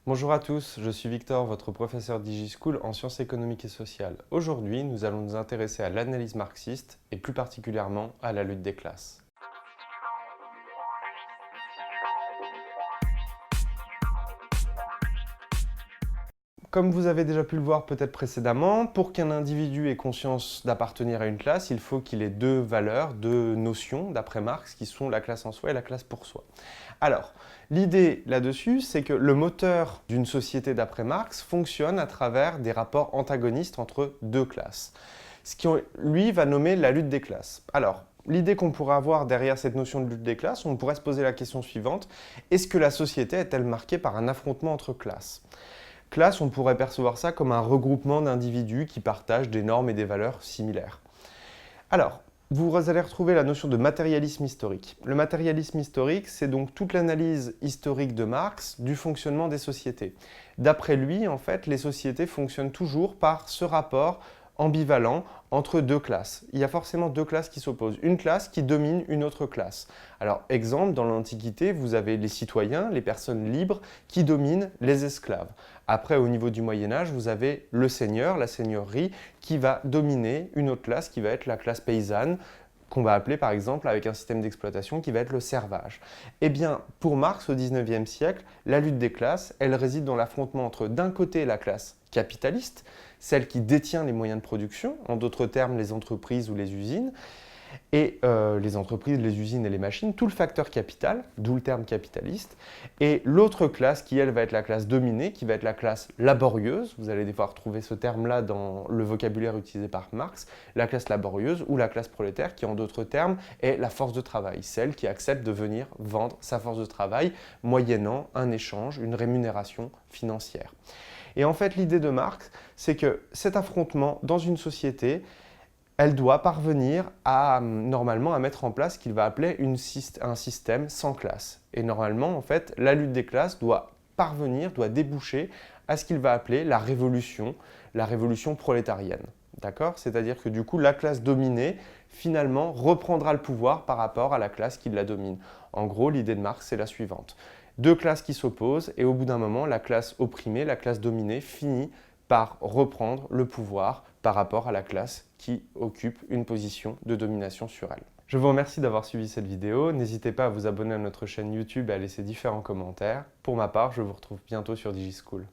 Bonjour à tous, je suis Victor, votre professeur DigiSchool en sciences économiques et sociales. Aujourd'hui, nous allons nous intéresser à l'analyse marxiste et plus particulièrement à la lutte des classes. Comme vous avez déjà pu le voir peut-être précédemment, pour qu'un individu ait conscience d'appartenir à une classe, il faut qu'il ait deux valeurs, deux notions d'après Marx qui sont la classe en soi et la classe pour soi. Alors, l'idée là-dessus, c'est que le moteur d'une société d'après Marx fonctionne à travers des rapports antagonistes entre deux classes, ce qui, lui, va nommer la lutte des classes. Alors, l'idée qu'on pourrait avoir derrière cette notion de lutte des classes, on pourrait se poser la question suivante, est-ce que la société est-elle marquée par un affrontement entre classes ? Classe, on pourrait percevoir ça comme un regroupement d'individus qui partagent des normes et des valeurs similaires. Alors, vous allez retrouver la notion de matérialisme historique. Le matérialisme historique, c'est donc toute l'analyse historique de Marx du fonctionnement des sociétés. D'après lui, en fait, les sociétés fonctionnent toujours par ce rapport ambivalent entre deux classes. Il y a forcément deux classes qui s'opposent. Une classe qui domine une autre classe. Alors, exemple, dans l'Antiquité, vous avez les citoyens, les personnes libres, qui dominent les esclaves. Après, au niveau du Moyen-Âge, vous avez le seigneur, la seigneurie, qui va dominer une autre classe, qui va être la classe paysanne, qu'on va appeler par exemple avec un système d'exploitation qui va être le servage. Eh bien, pour Marx, au XIXe siècle, la lutte des classes, elle réside dans l'affrontement entre d'un côté la classe capitaliste, celle qui détient les moyens de production, en d'autres termes les entreprises ou les usines, et les entreprises, les usines et les machines, tout le facteur capital, d'où le terme capitaliste, et l'autre classe qui, elle, va être la classe dominée, qui va être la classe laborieuse, vous allez devoir trouver ce terme-là dans le vocabulaire utilisé par Marx, la classe laborieuse ou la classe prolétaire, qui en d'autres termes est la force de travail, celle qui accepte de venir vendre sa force de travail moyennant un échange, une rémunération financière. Et en fait, l'idée de Marx, c'est que cet affrontement dans une société, elle doit parvenir normalement à mettre en place ce qu'il va appeler un système sans classe. Et normalement, en fait, la lutte des classes doit déboucher à ce qu'il va appeler la révolution prolétarienne. D'accord ? C'est-à-dire que du coup, la classe dominée, finalement, reprendra le pouvoir par rapport à la classe qui la domine. En gros, l'idée de Marx, c'est la suivante. Deux classes qui s'opposent et au bout d'un moment, la classe opprimée, la classe dominée, finit par reprendre le pouvoir par rapport à la classe qui occupe une position de domination sur elle. Je vous remercie d'avoir suivi cette vidéo. N'hésitez pas à vous abonner à notre chaîne YouTube et à laisser différents commentaires. Pour ma part, je vous retrouve bientôt sur DigiSchool.